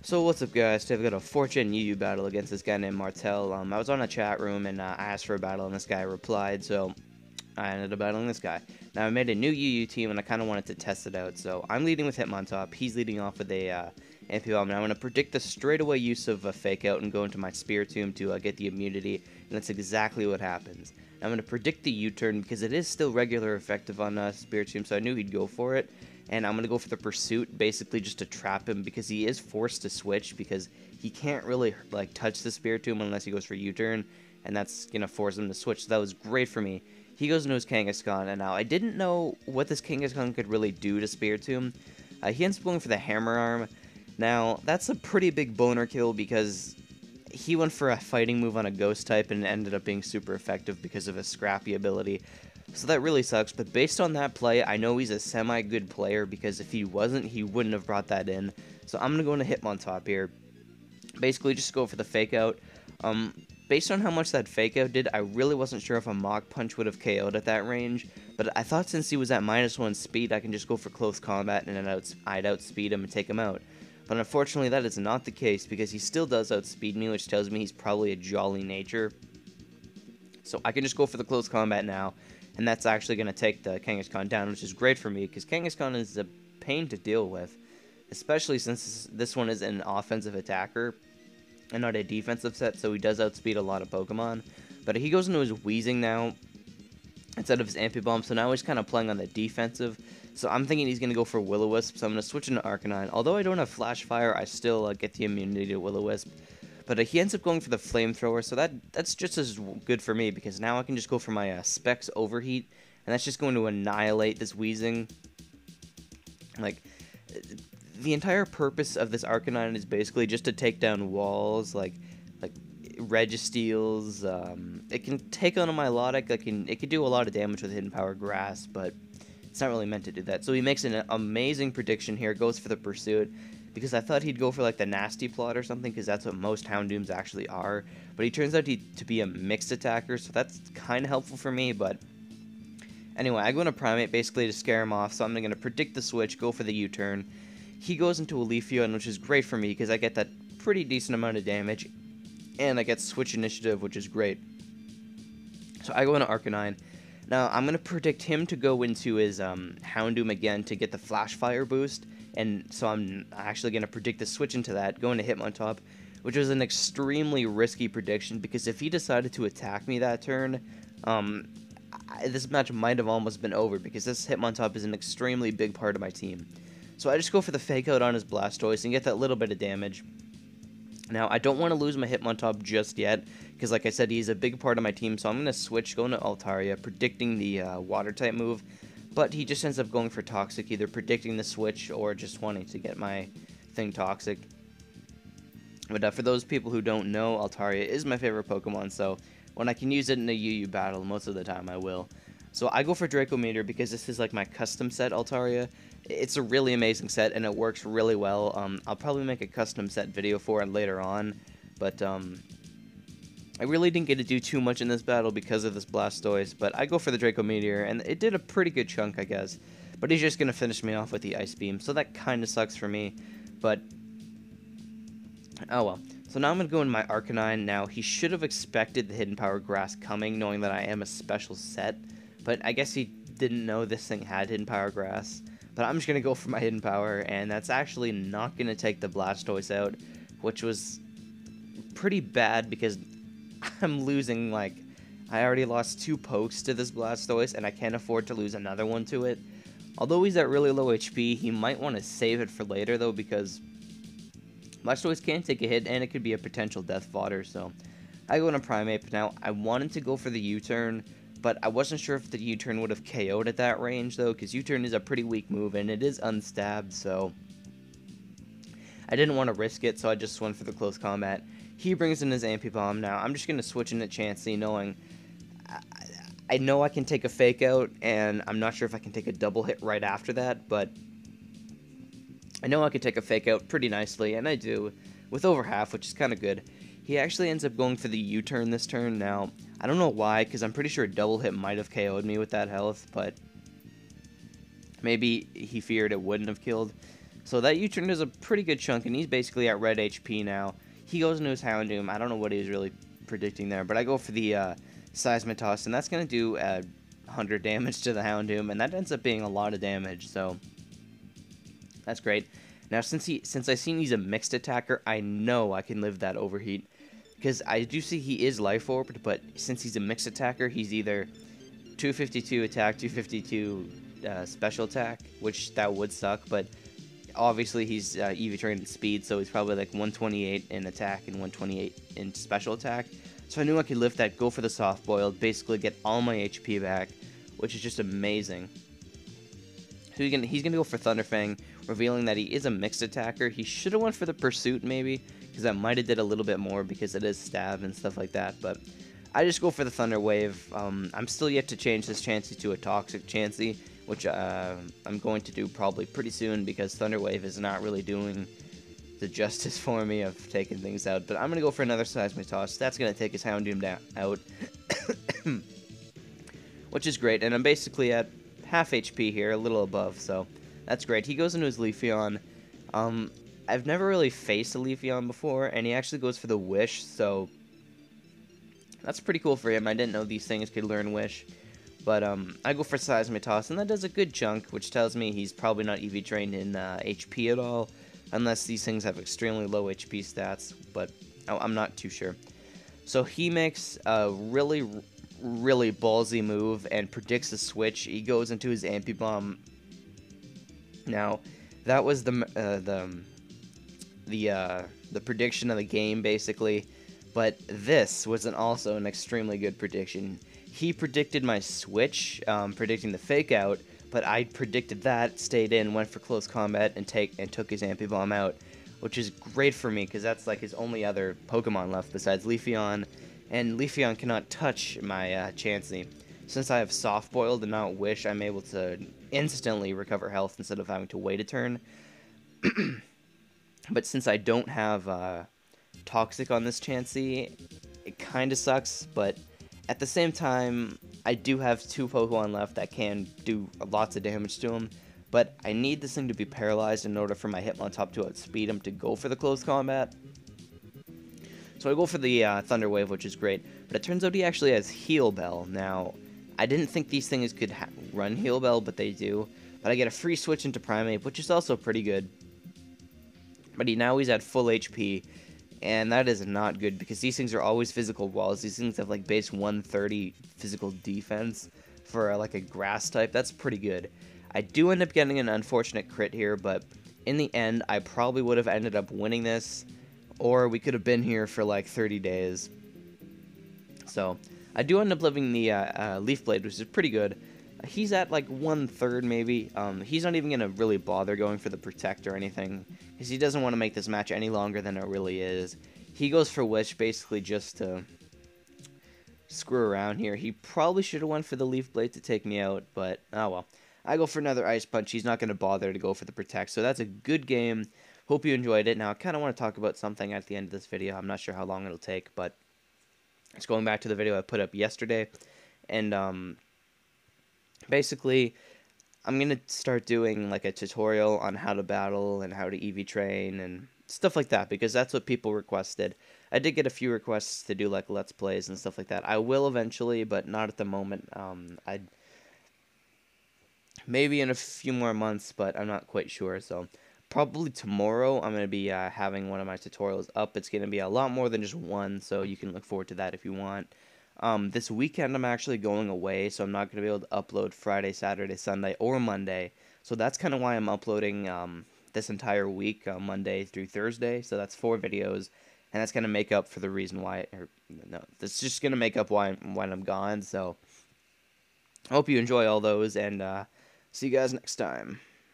So what's up, guys? Today I've got a 4th-gen UU battle against this guy named Martell. I was on a chat room and I asked for a battle and this guy replied, so I ended up battling this guy. Now I made a new UU team and I kind of wanted to test it out, so I'm leading with Hitmontop. He's leading off with a MP bomb. Now I'm going to predict the straightaway use of a fake out and go into my Spear Tomb to get the immunity, and that's exactly what happens. Now I'm going to predict the U-turn because it is still regular effective on Spear Tomb, so I knew he'd go for it. And I'm going to go for the pursuit, basically just to trap him, because he is forced to switch, because he can't really like touch the Spear Tomb unless he goes for U-turn, and that's going to force him to switch. So that was great for me. He goes into his Kangaskhan, and now I didn't know what this Kangaskhan could really do to Spear Tomb. He ends up going for the Hammer Arm. Now, that's a pretty big boner kill, because he went for a fighting move on a Ghost type, and it ended up being super effective because of his Scrappy ability. So that really sucks, but based on that play, I know he's a semi-good player, because if he wasn't, he wouldn't have brought that in. So I'm going to go into Hitmontop here. Basically, just go for the fake out. Based on how much that fake out did, I really wasn't sure if a Mach Punch would have KO'd at that range, but I thought since he was at -1 speed, I can just go for close combat and then I'd outspeed him and take him out. But unfortunately, that is not the case, because he still does outspeed me, which tells me he's probably a jolly nature. So I can just go for the close combat now, and that's actually going to take the Kangaskhan down, which is great for me, because Kangaskhan is a pain to deal with, especially since this one is an offensive attacker and not a defensive set, so he does outspeed a lot of Pokemon. But he goes into his Wheezing now instead of his Amphi-Bomb, so now he's kind of playing on the defensive. So I'm thinking he's going to go for Will-O-Wisp, so I'm going to switch into Arcanine. Although I don't have Flash Fire, I still get the immunity to Will-O-Wisp. But he ends up going for the Flamethrower, so that's just as good for me, because now I can just go for my Specs Overheat, and that's just going to annihilate this Wheezing. Like, the entire purpose of this Arcanine is basically just to take down walls, like Registeels. It can take on a Milotic, it can do a lot of damage with Hidden Power Grass, but it's not really meant to do that. So he makes an amazing prediction here, goes for the Pursuit, because I thought he'd go for like the Nasty Plot or something, because that's what most Houndooms actually are. But he turns out to be a mixed attacker, so that's kind of helpful for me. But anyway, I go into Primate basically to scare him off, so I'm going to predict the switch, go for the U-turn. He goes into a Leafeon, which is great for me, because I get that pretty decent amount of damage, and I get Switch Initiative, which is great. So I go into Arcanine. Now, I'm going to predict him to go into his Houndoom again to get the Flash Fire boost, and so I'm actually going to predict the switch into that, going to Hitmontop, which was an extremely risky prediction, because if he decided to attack me that turn, this match might have almost been over, because this Hitmontop is an extremely big part of my team. So I just go for the Fake Out on his Blastoise and get that little bit of damage. Now, I don't want to lose my Hitmontop just yet, because like I said, he's a big part of my team, so I'm going to switch, going to Altaria, predicting the Water-type move, but he just ends up going for Toxic, either predicting the switch or just wanting to get my thing Toxic. But for those people who don't know, Altaria is my favorite Pokemon, so when I can use it in a UU battle, most of the time I will. So I go for Draco Meteor because this is like my custom set Altaria. It's a really amazing set, and it works really well. I'll probably make a custom set video for it later on, but I really didn't get to do too much in this battle because of this Blastoise, but I go for the Draco Meteor, and it did a pretty good chunk, I guess. But he's just going to finish me off with the Ice Beam, so that kind of sucks for me, but oh well. So now I'm going to go in my Arcanine. Now, he should have expected the Hidden Power Grass coming, knowing that I am a special set, but I guess he didn't know this thing had Hidden Power Grass. But I'm just going to go for my Hidden Power, and that's actually not going to take the Blastoise out, which was pretty bad, because I'm losing, like, I already lost 2 pokes to this Blastoise, and I can't afford to lose another one to it. Although he's at really low HP, he might want to save it for later, though, because Blastoise can take a hit, and it could be a potential death fodder, so I go into Primate. Now, I wanted to go for the U-turn, but I wasn't sure if the U-turn would have KO'd at that range, though, because U-turn is a pretty weak move, and it is unstabbed, so I didn't want to risk it, so I just went for the close combat. He brings in his Amphi-Bomb. Now, I'm just going to switch into Chansey, knowing I know I can take a Fake Out, and I'm not sure if I can take a double hit right after that, but I know I can take a Fake Out pretty nicely, and I do, with over half, which is kind of good. He actually ends up going for the U-turn this turn. Now, I don't know why, because I'm pretty sure a double hit might have KO'd me with that health, but maybe he feared it wouldn't have killed. So that U-turn does a pretty good chunk, and he's basically at red HP now. He goes into his Houndoom. I don't know what he was really predicting there, but I go for the Seismitoss, and that's going to do 100 damage to the Houndoom, and that ends up being a lot of damage, so that's great. Now, since I seen he's a mixed attacker, I know I can live that overheat, because I do see he is life orbed, but since he's a mixed attacker, he's either 252 attack, 252 special attack, which that would suck, but obviously he's EV trained in speed, so he's probably like 128 in attack and 128 in special attack. So I knew I could lift that, go for the soft boiled, basically get all my HP back, which is just amazing. So he's gonna go for Thunderfang, revealing that he is a mixed attacker. He should have went for the Pursuit maybe, because that might have did a little bit more because it is stab and stuff like that, but I just go for the Thunder Wave. I'm still yet to change this Chansey to a Toxic Chansey, which I'm going to do probably pretty soon because Thunder Wave is not really doing the justice for me of taking things out. But I'm going to go for another Seismitoss. That's going to take his Houndoom out, which is great. And I'm basically at half HP here, a little above, so that's great. He goes into his Leafeon. I've never really faced a Leafeon before, and he actually goes for the Wish, so that's pretty cool for him. I didn't know these things could learn Wish. But I go for Seismitoss, and that does a good chunk, which tells me he's probably not EV trained in HP at all, unless these things have extremely low HP stats, but I'm not too sure. So he makes a really, really ballsy move and predicts a switch. He goes into his Amphi-Bomb. Now, that was the prediction of the game, basically, but this was also an extremely good prediction. He predicted my switch, predicting the fake out, but I predicted that, stayed in, went for close combat, and took his Amphi-Bomb out, which is great for me because that's like his only other Pokemon left besides Leafeon, and Leafeon cannot touch my Chansey. Since I have Soft Boiled and not Wish, I'm able to instantly recover health instead of having to wait a turn. But since I don't have Toxic on this Chansey, it kind of sucks, but at the same time, I do have 2 Pokemon left that can do lots of damage to him, but I need this thing to be paralyzed in order for my Hitmontop to outspeed him to go for the close combat. So I go for the Thunder Wave, which is great, but it turns out he actually has Heal Bell. Now, I didn't think these things could run Heal Bell, but they do. But I get a free switch into Primeape, which is also pretty good. But now he's at full HP, and that is not good because these things are always physical walls. These things have like base 130 physical defense for like a grass type. That's pretty good. I do end up getting an unfortunate crit here, but in the end, I probably would have ended up winning this, or we could have been here for like 30 days. So I do end up living the Leaf Blade, which is pretty good. He's at like 1/3 maybe. He's not even going to really bother going for the Protect or anything, because he doesn't want to make this match any longer than it really is. He goes for Wish basically just to screw around here. He probably should have went for the Leaf Blade to take me out, but oh well. I go for another Ice Punch. He's not going to bother to go for the Protect, so that's a good game. Hope you enjoyed it. Now, I kind of want to talk about something at the end of this video. I'm not sure how long it'll take, but it's going back to the video I put up yesterday, and basically, I'm going to start doing like a tutorial on how to battle and how to EV train and stuff like that, because that's what people requested. I did get a few requests to do like Let's Plays and stuff like that. I will eventually, but not at the moment. I'd maybe in a few more months, but I'm not quite sure. So probably tomorrow I'm going to be having one of my tutorials up. It's going to be a lot more than just one, so you can look forward to that if you want. This weekend I'm actually going away, so I'm not going to be able to upload Friday, Saturday, Sunday, or Monday. So that's kind of why I'm uploading this entire week, Monday through Thursday. So that's 4 videos, and that's going to make up for the reason why, that's just going to make up why when I'm gone. So I hope you enjoy all those, and see you guys next time.